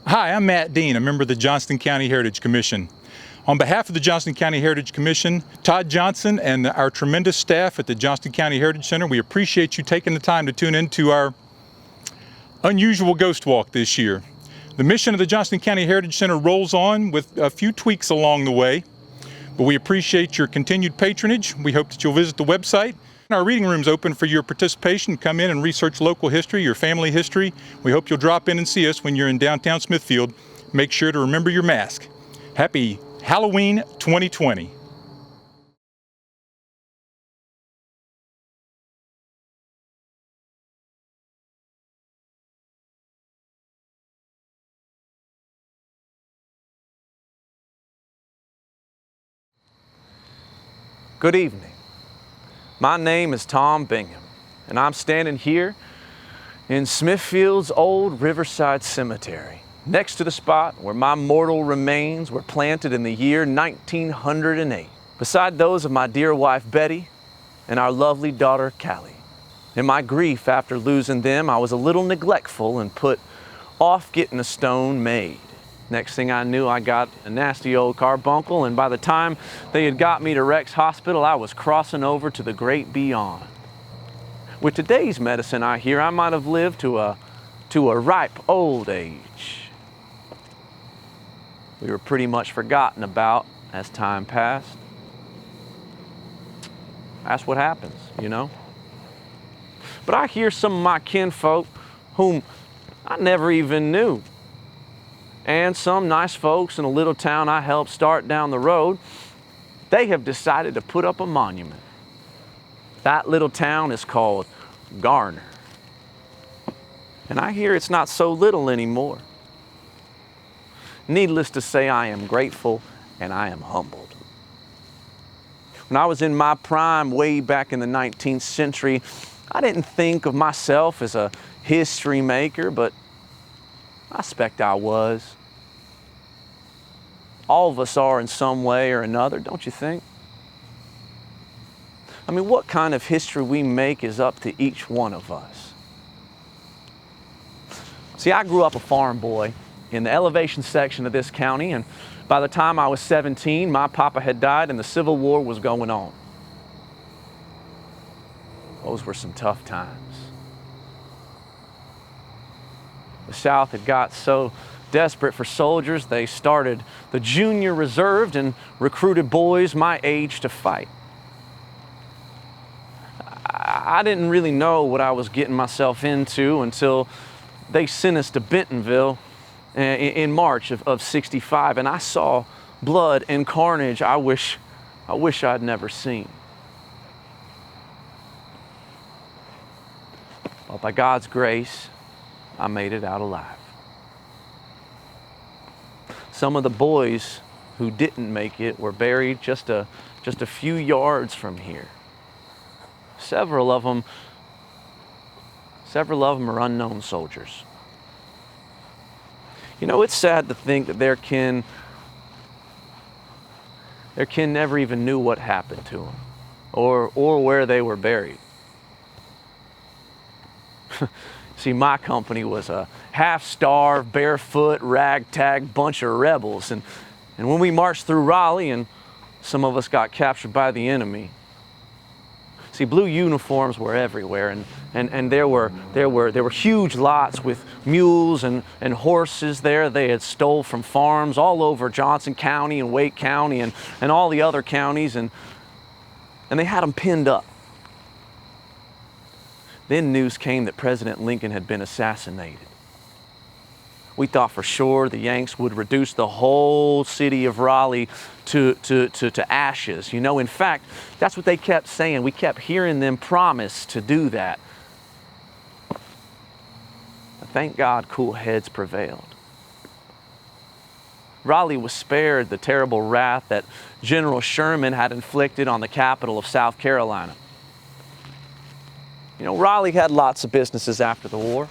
Hi, I'm Matt Dean, a member of the Johnston County Heritage Commission. On behalf of the Johnston County Heritage Commission, Todd Johnson, and our tremendous staff at the Johnston County Heritage Center, we appreciate you taking the time to tune in to our unusual ghost walk this year. The mission of the Johnston County Heritage Center rolls on with a few tweaks along the way, but we appreciate your continued patronage. We hope that you'll visit the website. Our reading room's open for your participation. Come in and research local history, your family history. We hope you'll drop in and see us when you're in downtown Smithfield. Make sure to remember your mask. Happy Halloween 2020. Good evening. My name is Tom Bingham, and I'm standing here in Smithfield's old Riverside Cemetery, next to the spot where my mortal remains were planted in the year 1908, beside those of my dear wife Betty and our lovely daughter Callie. In my grief after losing them, I was a little neglectful and put off getting a stone made. Next thing I knew, I got a nasty old carbuncle, and by the time they had got me to Rex Hospital, I was crossing over to the great beyond. With today's medicine, I hear I might have lived to a ripe old age. We were pretty much forgotten about as time passed. That's what happens, you know. But I hear some of my kinfolk whom I never even knew, and some nice folks in a little town I helped start down the road, they have decided to put up a monument. That little town is called Garner. And I hear it's not so little anymore. Needless to say, I am grateful and I am humbled. When I was in my prime way back in the 19th century, I didn't think of myself as a history maker, but I expect I was. All of us are in some way or another, don't you think? I mean, what kind of history we make is up to each one of us. See, I grew up a farm boy in the elevation section of this county, and by the time I was 17, my papa had died and the Civil War was going on. Those were some tough times. The South had got so desperate for soldiers, they started the Junior Reserve and recruited boys my age to fight. I didn't really know what I was getting myself into until they sent us to Bentonville in March of '65, and I saw blood and carnage I wish I'd never seen. But by God's grace, I made it out alive. Some of the boys who didn't make it were buried just a few yards from here. Several of them are unknown soldiers. You know, it's sad to think that their kin never even knew what happened to them or where they were buried. See, my company was a half-starved, barefoot, ragtag bunch of rebels. And when we marched through Raleigh, and some of us got captured by the enemy, see, blue uniforms were everywhere, and there were huge lots with mules and horses there they had stole from farms all over Johnston County and Wake County and all the other counties, and they had them pinned up. Then news came that President Lincoln had been assassinated. We thought for sure the Yanks would reduce the whole city of Raleigh to ashes. You know, in fact, that's what they kept saying. We kept hearing them promise to do that. But thank God, cool heads prevailed. Raleigh was spared the terrible wrath that General Sherman had inflicted on the capital of South Carolina. You know, Raleigh had lots of businesses after the war.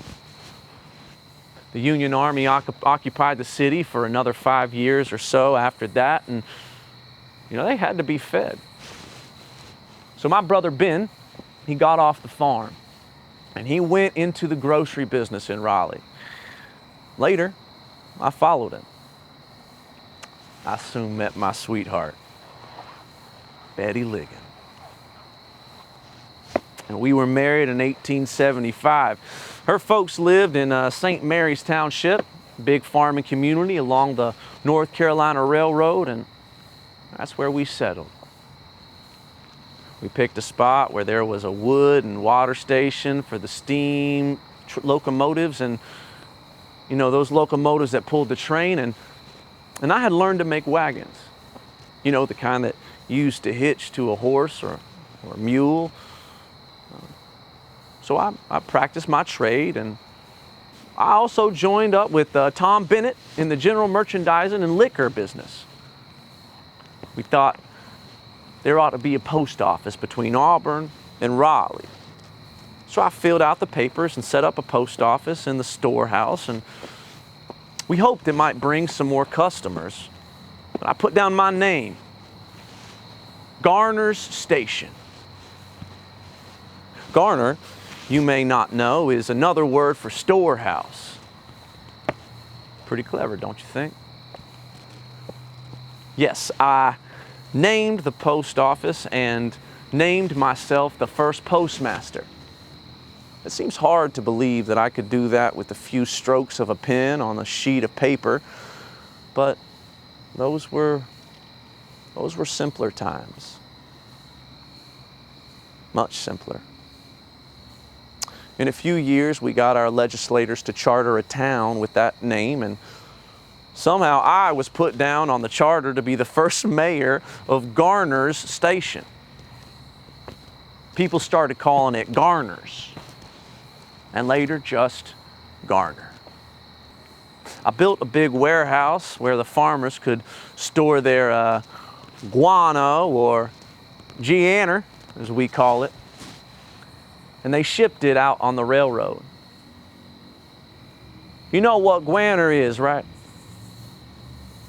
The Union Army occupied the city for another 5 years or so after that, and, you know, they had to be fed. So my brother Ben, he got off the farm, and he went into the grocery business in Raleigh. Later, I followed him. I soon met my sweetheart, Betty Ligon. And we were married in 1875. Her folks lived in St. Mary's Township, big farming community along the North Carolina Railroad, and that's where we settled. We picked a spot where there was a wood and water station for the steam locomotives, and you know, those locomotives that pulled the train, and I had learned to make wagons. You know, the kind that used to hitch to a horse or a mule. So I practiced my trade, and I also joined up with Tom Bennett in the general merchandising and liquor business. We thought there ought to be a post office between Auburn and Raleigh. So I filled out the papers and set up a post office in the storehouse, and we hoped it might bring some more customers. But I put down my name, Garner's Station. Garner, you may not know, is another word for storehouse. Pretty clever, don't you think? Yes, I named the post office and named myself the first postmaster. It seems hard to believe that I could do that with a few strokes of a pen on a sheet of paper, but those were simpler times. Much simpler. In a few years, we got our legislators to charter a town with that name, and somehow I was put down on the charter to be the first mayor of Garner's Station. People started calling it Garner's, and later just Garner. I built a big warehouse where the farmers could store their guano, or gianner, as we call it, and they shipped it out on the railroad. You know what guanner is, right?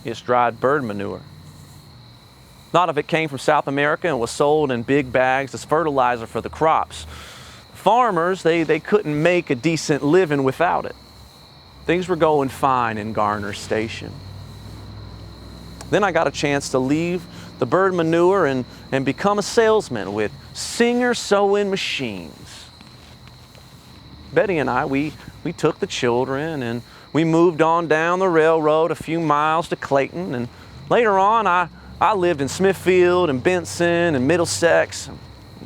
It's dried bird manure. A lot of it came from South America and was sold in big bags as fertilizer for the crops. Farmers, they couldn't make a decent living without it. Things were going fine in Garner Station. Then I got a chance to leave the bird manure and become a salesman with Singer sewing machines. Betty and I, we took the children and we moved on down the railroad a few miles to Clayton, and later on I lived in Smithfield and Benson and Middlesex,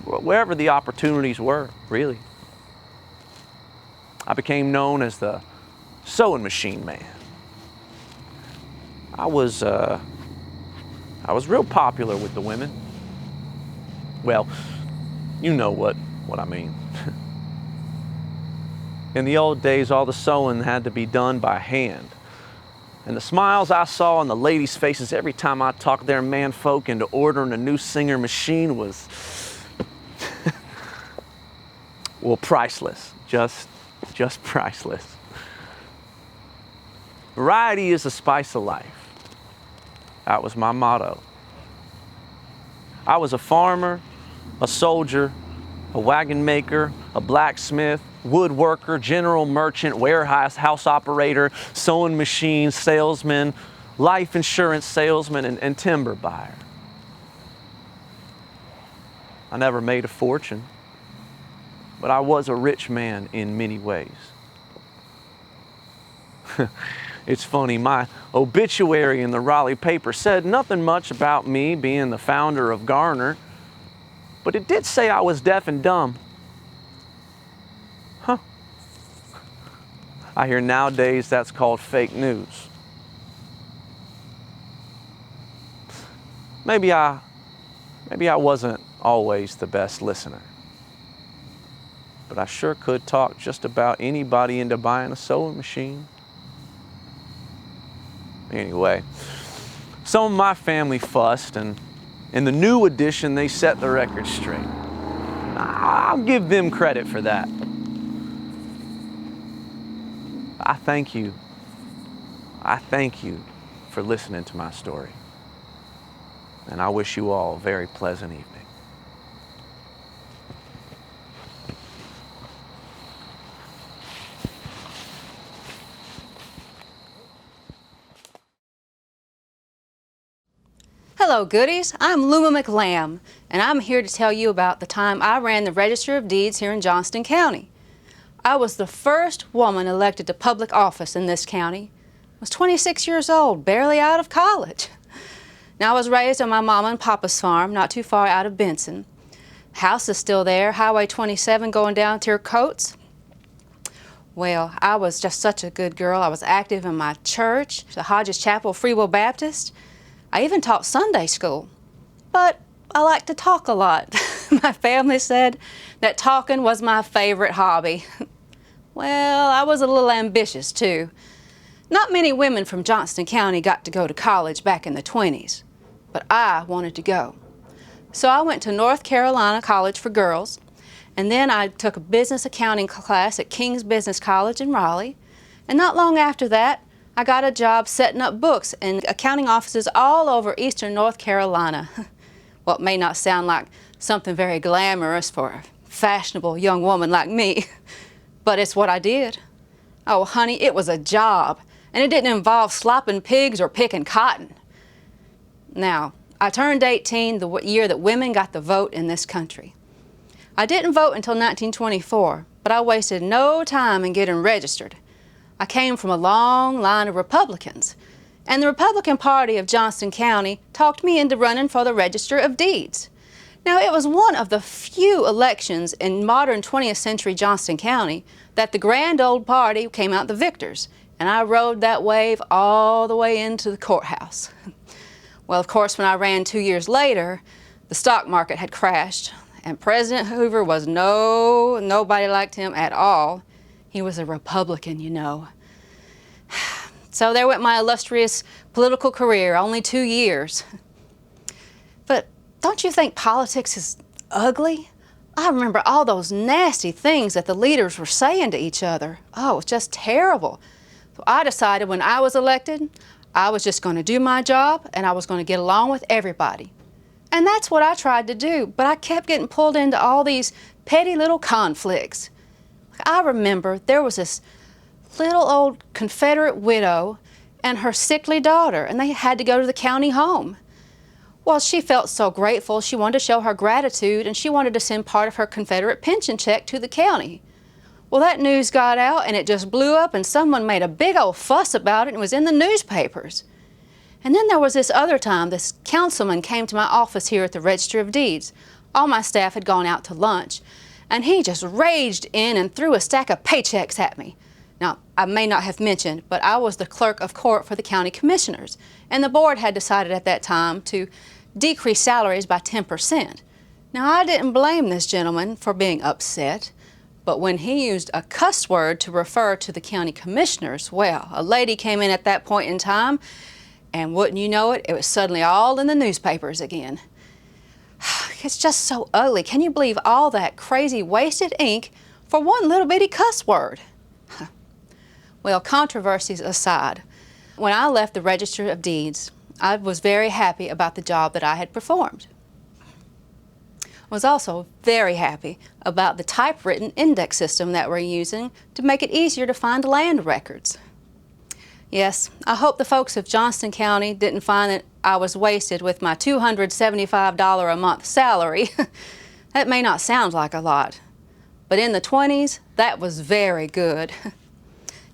wherever the opportunities were, really. I became known as the sewing machine man. I was real popular with the women. Well, you know what I mean. In the old days, all the sewing had to be done by hand. And the smiles I saw on the ladies' faces every time I talked their manfolk into ordering a new Singer machine was, well, priceless. Just priceless. Variety is the spice of life. That was my motto. I was a farmer, a soldier, a wagon maker, a blacksmith, woodworker, general merchant, warehouse house operator, sewing machine salesman, life insurance salesman, and timber buyer. I never made a fortune, but I was a rich man in many ways. It's funny, my obituary in the Raleigh paper said nothing much about me being the founder of Garner, but it did say I was deaf and dumb. Huh. I hear nowadays that's called fake news. Maybe I wasn't always the best listener, but I sure could talk just about anybody into buying a sewing machine. Anyway, some of my family fussed, and in the new edition, they set the record straight. I'll give them credit for that. I thank you for listening to my story. And I wish you all a very pleasant evening. Hello, goodies. I'm Luma McLamb, and I'm here to tell you about the time I ran the Register of Deeds here in Johnston County. I was the first woman elected to public office in this county. I was 26 years old, barely out of college. Now, I was raised on my mama and papa's farm, not too far out of Benson. House is still there, Highway 27 going down to your Coates. Well, I was just such a good girl. I was active in my church, the Hodges Chapel Free Will Baptist. I even taught Sunday school. But I like to talk a lot. My family said that talking was my favorite hobby. Well, I was a little ambitious too. Not many women from Johnston County got to go to college back in the 20s, but I wanted to go. So I went to North Carolina College for Girls, and then I took a business accounting class at King's Business College in Raleigh, and not long after that, I got a job setting up books in accounting offices all over eastern North Carolina. What may not sound like something very glamorous for a fashionable young woman like me, but it's what I did. Oh, honey, it was a job, and it didn't involve slopping pigs or picking cotton. Now, I turned 18 the year that women got the vote in this country. I didn't vote until 1924, but I wasted no time in getting registered. I came from a long line of Republicans, and the Republican Party of Johnston County talked me into running for the Register of Deeds. Now, it was one of the few elections in modern 20th century Johnston County that the grand old party came out the victors, and I rode that wave all the way into the courthouse. Well, of course, when I ran 2 years later, the stock market had crashed, and President Hoover was nobody liked him at all. He was a Republican, you know. So there went my illustrious political career, only 2 years. But don't you think politics is ugly? I remember all those nasty things that the leaders were saying to each other. Oh, it was just terrible. So I decided when I was elected, I was just going to do my job and I was going to get along with everybody. And that's what I tried to do, but I kept getting pulled into all these petty little conflicts. I remember there was this little old Confederate widow and her sickly daughter, and they had to go to the county home. Well, she felt so grateful, she wanted to show her gratitude, and she wanted to send part of her Confederate pension check to the county. Well, that news got out, and it just blew up, and someone made a big old fuss about it, and it was in the newspapers. And then there was this other time, this councilman came to my office here at the Register of Deeds. All my staff had gone out to lunch, and he just raged in and threw a stack of paychecks at me. Now, I may not have mentioned, but I was the clerk of court for the county commissioners, and the board had decided at that time to decrease salaries by 10%. Now, I didn't blame this gentleman for being upset, but when he used a cuss word to refer to the county commissioners, well, a lady came in at that point in time, and wouldn't you know it, it was suddenly all in the newspapers again. It's just so ugly. Can you believe all that crazy wasted ink for one little bitty cuss word? Well, controversies aside, when I left the Register of Deeds, I was very happy about the job that I had performed. I was also very happy about the typewritten index system that we're using to make it easier to find land records. Yes, I hope the folks of Johnston County didn't find that I was wasted with my $275 a month salary. That may not sound like a lot, but in the 20s, that was very good.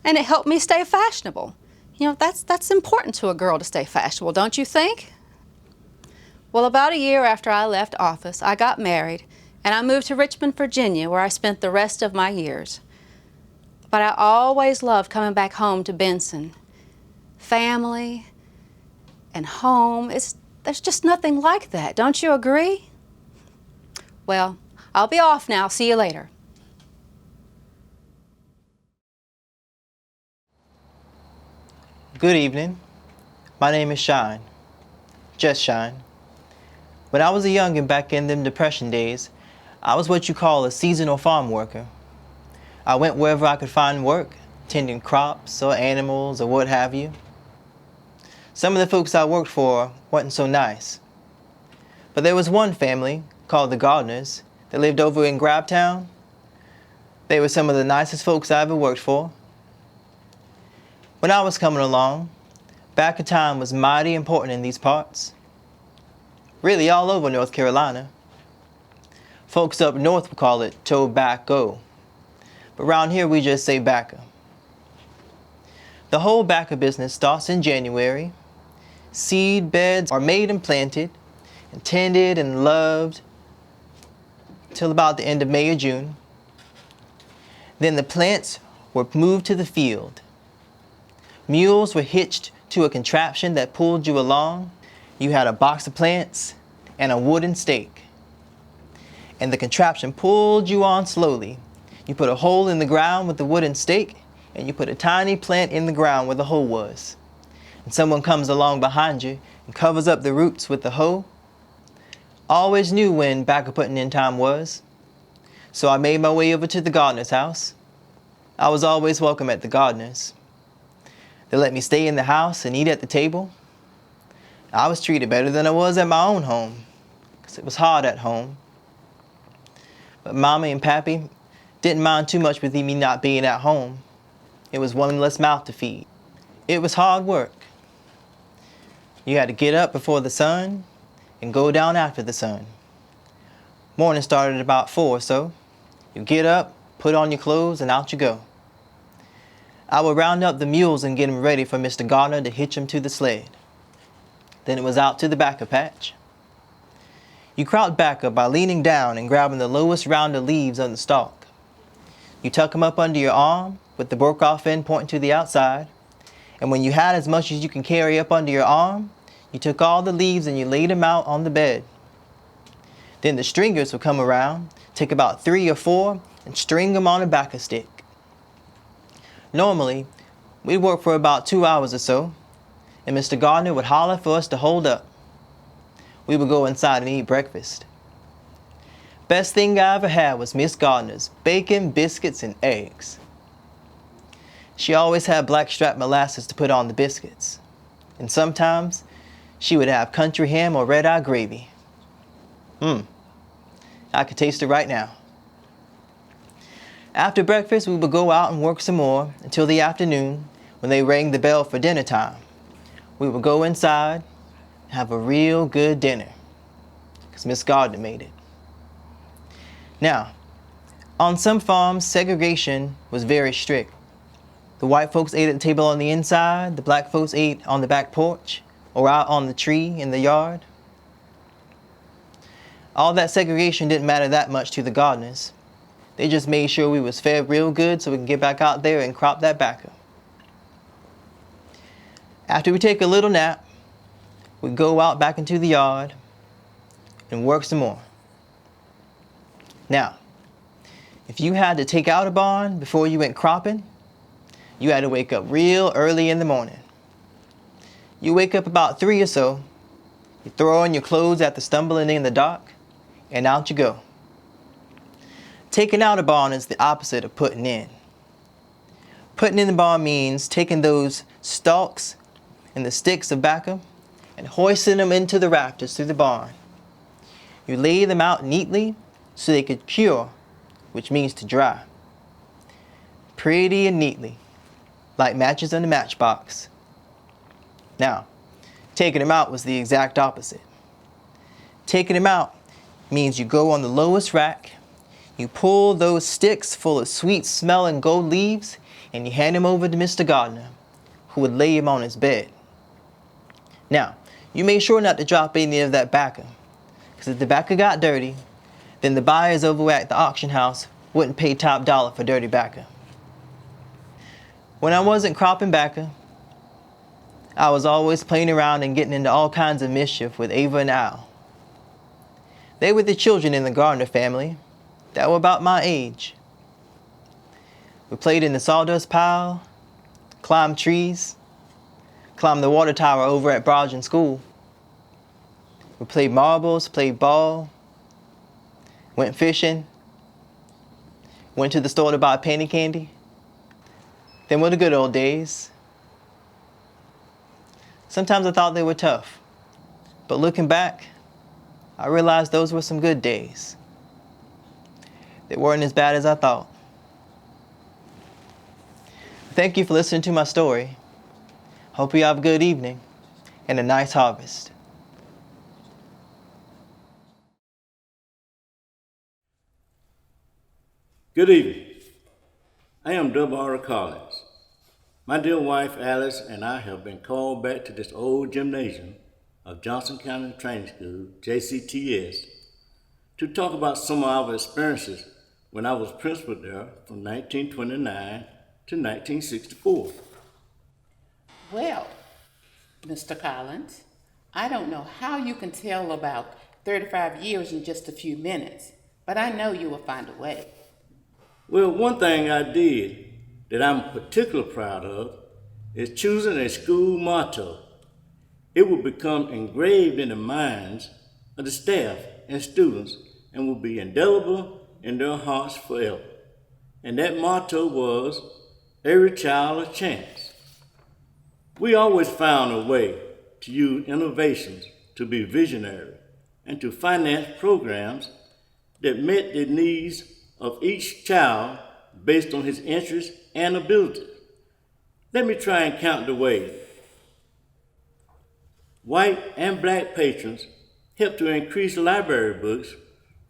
And it helped me stay fashionable. You know, that's important to a girl to stay fashionable, don't you think? Well, about a year after I left office, I got married, and I moved to Richmond, Virginia, where I spent the rest of my years. But I always loved coming back home to Benson. Family and home, there's just nothing like that. Don't you agree? Well, I'll be off now. See you later. Good evening. My name is Shine. Just Shine. When I was a youngin' back in them Depression days, I was what you call a seasonal farm worker. I went wherever I could find work, tending crops or animals or what have you. Some of the folks I worked for wasn't so nice. But there was one family, called the Gardners, that lived over in Grabtown. They were some of the nicest folks I ever worked for. When I was coming along, back of time was mighty important in these parts. really all over North Carolina. Folks up north would call it tobacco, but around here we just say bacca. The whole bacca business starts in January. Seed beds are made and planted and tended and loved till about the end of May or June. Then the plants were moved to the field. Mules were hitched to a contraption that pulled you along. You had a box of plants and a wooden stake. And the contraption pulled you on slowly. You put a hole in the ground with the wooden stake, and you put a tiny plant in the ground where the hole was. And someone comes along behind you and covers up the roots with the hoe. Always knew when bacca putting in time was. So I made my way over to the gardener's house. I was always welcome at the gardener's. They let me stay in the house and eat at the table. I was treated better than I was at my own home, because it was hard at home. But Mommy and Pappy didn't mind too much with me not being at home. It was one less mouth to feed. It was hard work. You had to get up before the sun and go down after the sun. Morning started at about 4 or so. You get up, put on your clothes, and out you go. I would round up the mules and get them ready for Mr. Gardner to hitch them to the sled. Then it was out to the bacca patch. You crowd bacca by leaning down and grabbing the lowest round of leaves on the stalk. You tuck them up under your arm with the broke-off end pointing to the outside. And when you had as much as you can carry up under your arm, you took all the leaves and you laid them out on the bed. Then the stringers would come around, take about 3 or 4, and string them on a bacca stick. Normally, we'd work for about 2 hours or so, and Mr. Gardner would holler for us to hold up. We would go inside and eat breakfast. Best thing I ever had was Miss Gardner's bacon, biscuits, and eggs. She always had blackstrap molasses to put on the biscuits, and sometimes she would have country ham or red-eye gravy. I could taste it right now. After breakfast, we would go out and work some more until the afternoon when they rang the bell for dinner time. We would go inside and have a real good dinner because Miss Gardner made it. Now, on some farms, segregation was very strict. The white folks ate at the table on the inside, the black folks ate on the back porch or out on the tree in the yard. All that segregation didn't matter that much to the gardeners. They just made sure we was fed real good so we can get back out there and crop that bacca. After we take a little nap, we'd go out back into the yard and work some more. Now, if you had to take out a barn before you went cropping, you had to wake up real early in the morning. You wake up about 3 or so, you throw on your clothes after stumbling in the dark, and out you go. Taking out a barn is the opposite of putting in. Putting in the barn means taking those stalks and the sticks of bacca and hoisting them into the rafters through the barn. You lay them out neatly so they could cure, which means to dry. Pretty and neatly, like matches in a matchbox. Now, taking them out was the exact opposite. Taking them out means you go on the lowest rack, you pull those sticks full of sweet smelling gold leaves, and you hand them over to Mr. Gardner, who would lay him on his bed. Now, you made sure not to drop any of that bacca, because if the bacca got dirty, then the buyers over at the auction house wouldn't pay top dollar for dirty bacca. When I wasn't cropping bacca, I was always playing around and getting into all kinds of mischief with Ava and Al. They were the children in the Gardner family that were about my age. We played in the sawdust pile, climbed trees, climbed the water tower over at Broadgen School. We played marbles, played ball, went fishing, went to the store to buy penny candy. Them were the good old days. Sometimes I thought they were tough, but looking back, I realized those were some good days. They weren't as bad as I thought. Thank you for listening to my story. Hope you have a good evening and a nice harvest. Good evening. I am W.R. Collins. My dear wife Alice and I have been called back to this old gymnasium of Johnston County Training School, JCTS, to talk about some of our experiences when I was principal there from 1929 to 1964. Well, Mr. Collins, I don't know how you can tell about 35 years in just a few minutes, but I know you will find a way. Well, one thing I did that I'm particularly proud of is choosing a school motto. It will become engraved in the minds of the staff and students and will be indelible in their hearts forever. And that motto was, every child a chance. We always found a way to use innovations to be visionary and to finance programs that met the needs of each child based on his interests and abilities. Let me try and count the ways. White and black patrons helped to increase library books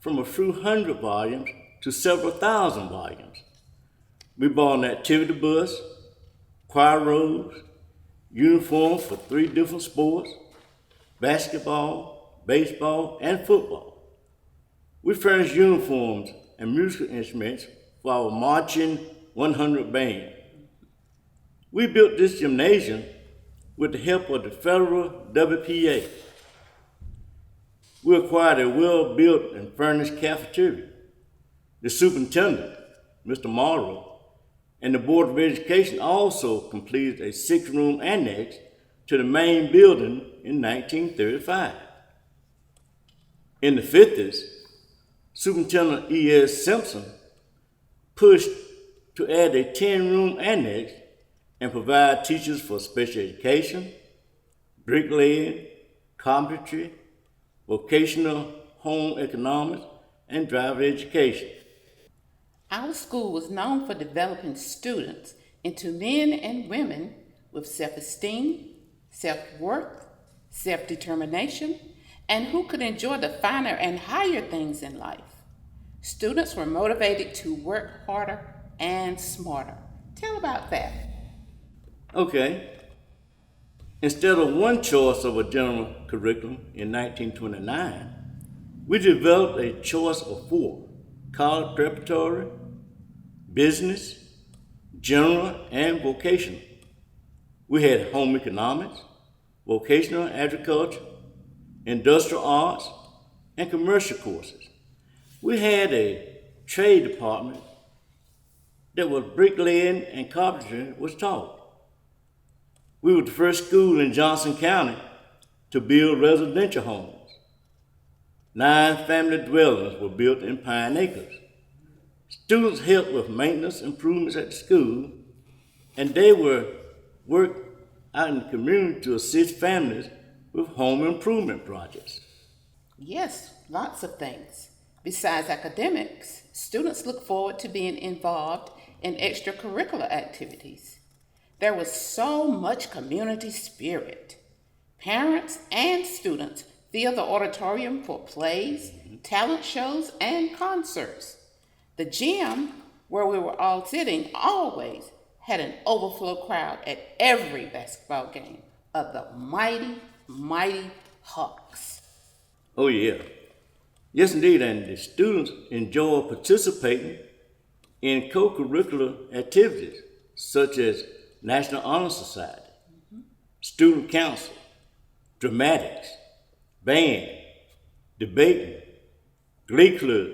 from a few hundred volumes to several thousand volumes. We bought an activity bus, choir robes, uniforms for 3 different sports, basketball, baseball, and football. We furnished uniforms and musical instruments for our marching 100 band. We built this gymnasium with the help of the federal WPA. We acquired a well-built and furnished cafeteria. The superintendent, Mr. Morrow, and the Board of Education also completed a 6-room annex to the main building in 1935. In the 50s, Superintendent E.S. Simpson pushed to add a 10-room annex and provide teachers for special education, bricklaying, carpentry, vocational home economics, and driver education. Our school was known for developing students into men and women with self-esteem, self-worth, self-determination, and who could enjoy the finer and higher things in life. Students were motivated to work harder and smarter. Tell about that. Okay. Instead of one choice of a general curriculum in 1929, we developed a choice of 4: college preparatory, business, general, and vocational. We had home economics, vocational agriculture, industrial arts, and commercial courses. We had a trade department that was bricklaying and carpentry was taught. We were the first school in Johnston County to build residential homes. 9 family dwellings were built in Pine Acres. Students helped with maintenance improvements at the school, and they were worked out in the community to assist families with home improvement projects. Yes, lots of things. Besides academics, students look forward to being involved in extracurricular activities. There was so much community spirit. Parents and students filled the auditorium for plays, talent shows, and concerts. The gym, where we were all sitting, always had an overflow crowd at every basketball game of the mighty, mighty Hawks. Oh yeah. Yes indeed, and the students enjoy participating in co-curricular activities such as National Honor Society, Student Council, Dramatics, Band, Debating, Glee Club,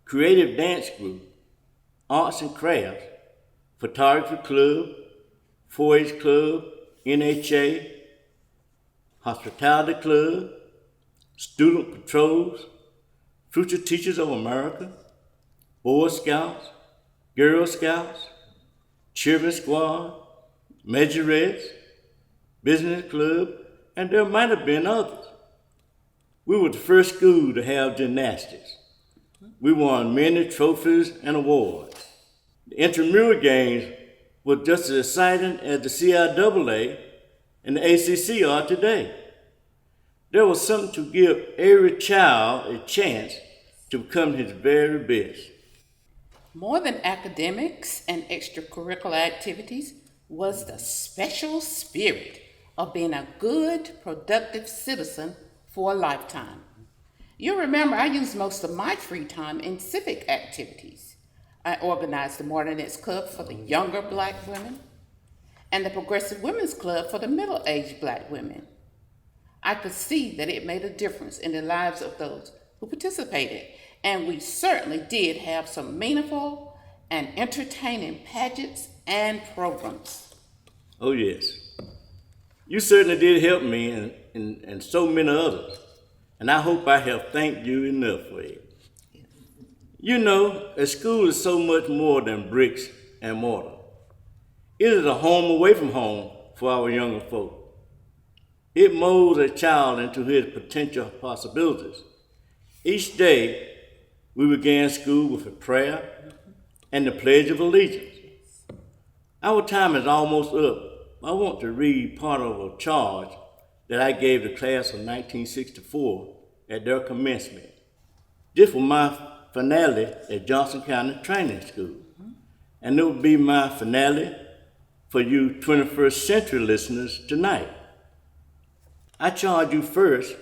Creative Dance Group, Arts and Crafts, Photography Club, 4-H Club, NHA, Hospitality Club, Student Patrols, Future Teachers of America, Boy Scouts, Girl Scouts, Cheerleading Squad, Majorettes, Business Club, and there might have been others. We were the first school to have gymnastics. We won many trophies and awards. The intramural games were just as exciting as the CIAA and the ACC are today. There was something to give every child a chance to become his very best. More than academics and extracurricular activities was the special spirit of being a good, productive citizen for a lifetime. You remember I used most of my free time in civic activities. I organized the Martinettes Club for the younger Black women and the Progressive Women's Club for the middle-aged Black women. I could see that it made a difference in the lives of those who participated, and we certainly did have some meaningful and entertaining pageants and programs. Oh, yes. You certainly did help me and so many others, and I hope I have thanked you enough for it. You know, a school is so much more than bricks and mortar. It is a home away from home for our younger folk. It molds a child into his potential possibilities. Each day, we began school with a prayer and the Pledge of Allegiance. Our time is almost up. I want to read part of a charge that I gave the class of 1964 at their commencement. This was my finale at Johnston County Training School. And it will be my finale for you 21st century listeners tonight. I charge you first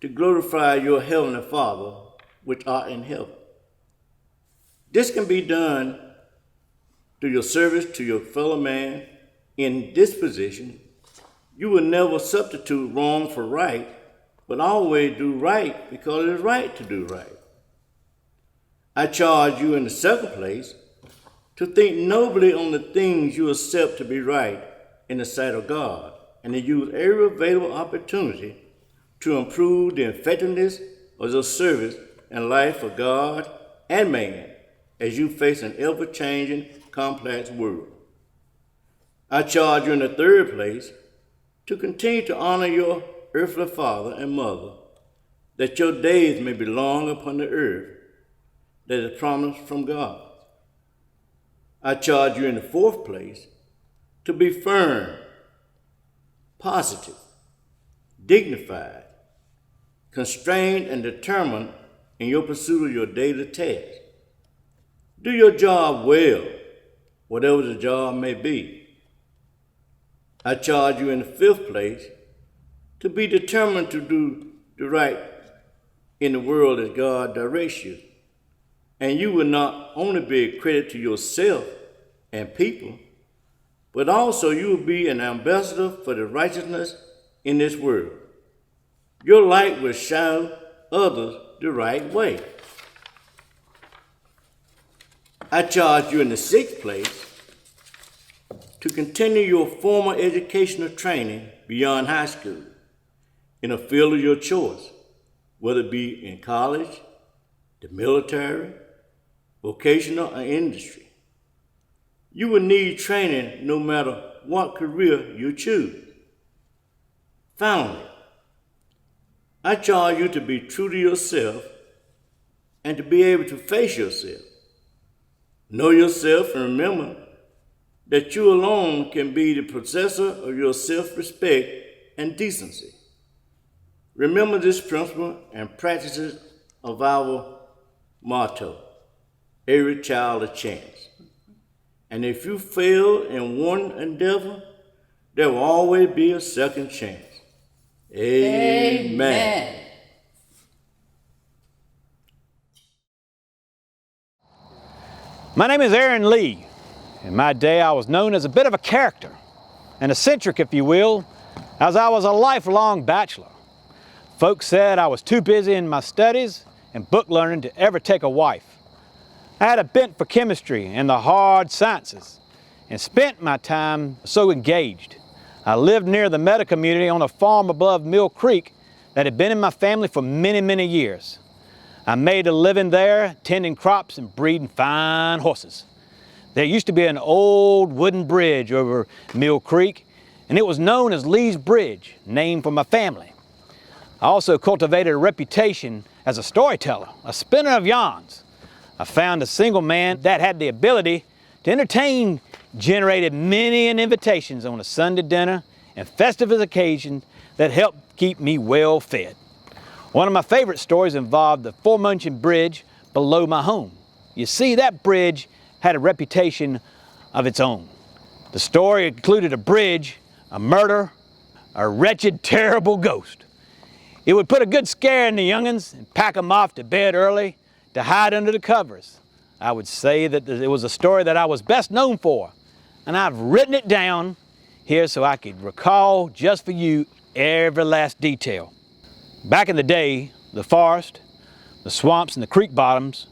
to glorify your Heavenly Father, which art in heaven. This can be done through your service to your fellow man in this position. You will never substitute wrong for right, but always do right because it is right to do right. I charge you in the second place to think nobly on the things you accept to be right in the sight of God, and to use every available opportunity to improve the effectiveness of your service and life for God and man as you face an ever-changing, complex world. I charge you in the third place to continue to honor your earthly father and mother, that your days may be long upon the earth that is promised from God. I charge you in the fourth place to be firm, positive, dignified, constrained, and determined in your pursuit of your daily tasks. Do your job well, whatever the job may be. I charge you in the fifth place to be determined to do the right in the world as God directs you. And you will not only be a credit to yourself and people, but also you will be an ambassador for the righteousness in this world. Your light will show others the right way. I charge you in the sixth place to continue your formal educational training beyond high school in a field of your choice, whether it be in college, the military, vocational, or industry. You will need training no matter what career you choose. Finally, I charge you to be true to yourself and to be able to face yourself. Know yourself and remember that you alone can be the possessor of your self-respect and decency. Remember this principle and practices of our motto, every child a chance. And if you fail in one endeavor, there will always be a second chance. Amen. My name is Aaron Lee. In my day, I was known as a bit of a character, an eccentric, if you will, as I was a lifelong bachelor. Folks said I was too busy in my studies and book learning to ever take a wife. I had a bent for chemistry and the hard sciences and spent my time so engaged. I lived near the Meta community on a farm above Mill Creek that had been in my family for many, many years. I made a living there, tending crops and breeding fine horses. There used to be an old wooden bridge over Mill Creek, and it was known as Lee's Bridge, named for my family. I also cultivated a reputation as a storyteller, a spinner of yarns. I found a single man that had the ability to entertain, generated many invitations on a Sunday dinner and festive occasions that helped keep me well fed. One of my favorite stories involved the aforementioned bridge below my home. You see, that bridge had a reputation of its own. The story included a bridge, a murder, a wretched, terrible ghost. It would put a good scare in the young'uns and pack them off to bed early to hide under the covers. I would say that it was a story that I was best known for, and I've written it down here so I could recall just for you every last detail. Back in the day, the forest, the swamps, and the creek bottoms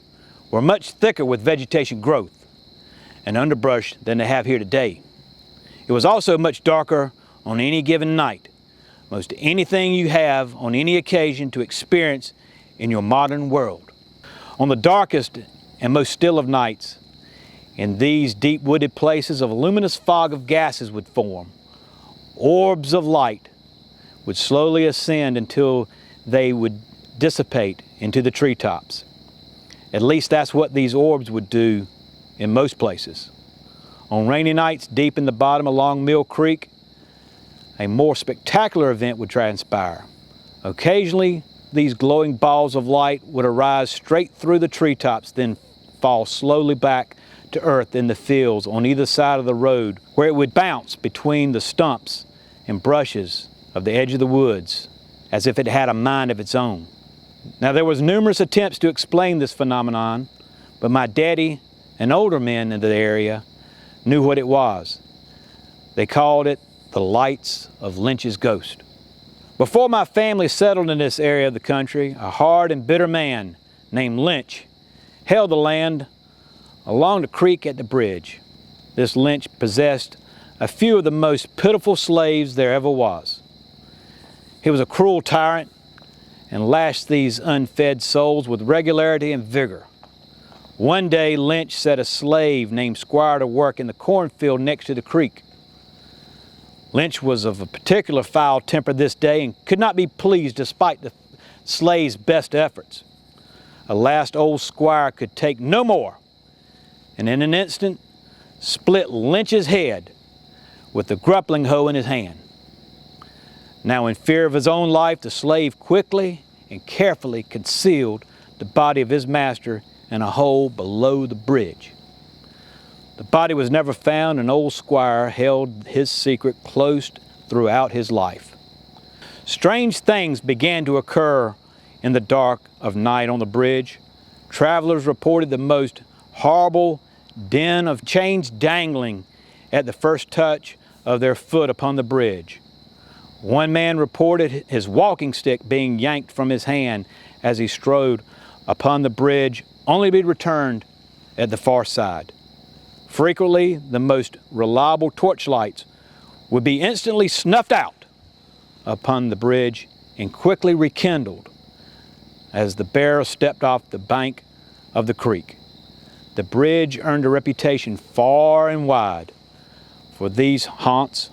were much thicker with vegetation growth and underbrush than they have here today. It was also much darker on any given night, most anything you have on any occasion to experience in your modern world. On the darkest and most still of nights, in these deep wooded places, a luminous fog of gases would form. Orbs of light would slowly ascend until they would dissipate into the treetops. At least that's what these orbs would do in most places. On rainy nights deep in the bottom along Mill Creek, a more spectacular event would transpire. Occasionally, these glowing balls of light would arise straight through the treetops, then fall slowly back to earth in the fields on either side of the road, where it would bounce between the stumps and brushes of the edge of the woods, as if it had a mind of its own. Now, there was numerous attempts to explain this phenomenon, but my daddy and older men in the area knew what it was. They called it the lights of Lynch's ghost. Before my family settled in this area of the country, a hard and bitter man named Lynch held the land along the creek at the bridge. This Lynch possessed a few of the most pitiful slaves there ever was. He was a cruel tyrant and lashed these unfed souls with regularity and vigor. One day, Lynch set a slave named Squire to work in the cornfield next to the creek. Lynch was of a particular foul temper this day and could not be pleased despite the slave's best efforts. A last old Squire could take no more, and in an instant split Lynch's head with the grappling hoe in his hand. Now, in fear of his own life, the slave quickly and carefully concealed the body of his master in a hole below the bridge. The body was never found, and old Squire held his secret close throughout his life. Strange things began to occur in the dark of night on the bridge. Travelers reported the most horrible din of chains dangling at the first touch of their foot upon the bridge. One man reported his walking stick being yanked from his hand as he strode upon the bridge, only to be returned at the far side. Frequently, the most reliable torchlights would be instantly snuffed out upon the bridge and quickly rekindled as the bearer stepped off the bank of the creek. The bridge earned a reputation far and wide for these haunts.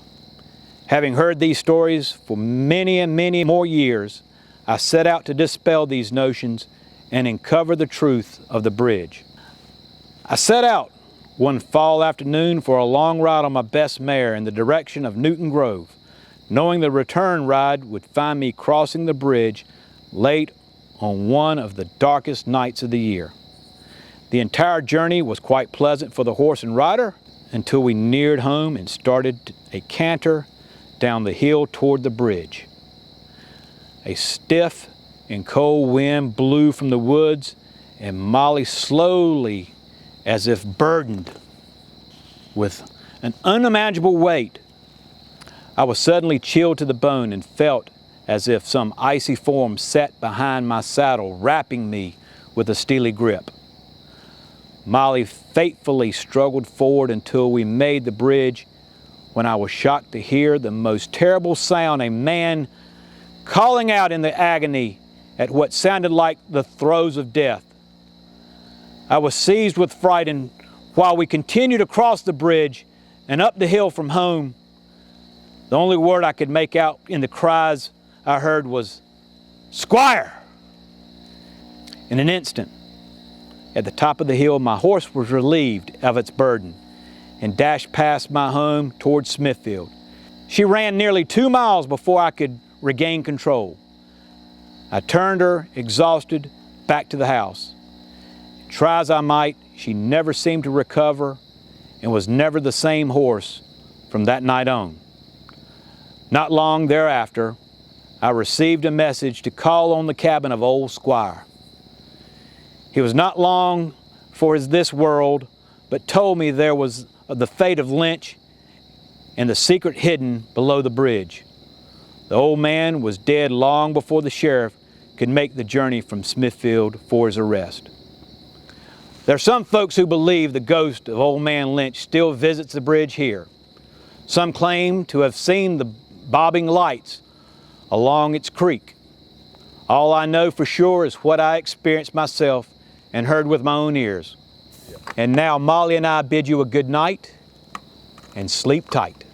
Having heard these stories for many and many more years, I set out to dispel these notions and uncover the truth of the bridge. I set out one fall afternoon for a long ride on my best mare in the direction of Newton Grove, knowing the return ride would find me crossing the bridge late on one of the darkest nights of the year. The entire journey was quite pleasant for the horse and rider until we neared home and started a canter down the hill toward the bridge. A stiff and cold wind blew from the woods, and Molly slowly, as if burdened with an unimaginable weight. I was suddenly chilled to the bone and felt as if some icy form sat behind my saddle, wrapping me with a steely grip. Molly faithfully struggled forward until we made the bridge, when I was shocked to hear the most terrible sound, a man calling out in the agony at what sounded like the throes of death. I was seized with fright, and while we continued across the bridge and up the hill from home, the only word I could make out in the cries I heard was, "Squire!" In an instant, at the top of the hill, my horse was relieved of its burden and dashed past my home toward Smithfield. She ran nearly 2 miles before I could regain control. I turned her, exhausted, back to the house. Try as I might, she never seemed to recover and was never the same horse from that night on. Not long thereafter, I received a message to call on the cabin of old Squire. He was not long for this world, but told me there was the fate of Lynch and the secret hidden below the bridge. The old man was dead long before the sheriff could make the journey from Smithfield for his arrest. There are some folks who believe the ghost of old man Lynch still visits the bridge here. Some claim to have seen the bobbing lights along its creek. All I know for sure is what I experienced myself and heard with my own ears. And now Molly and I bid you a good night and sleep tight.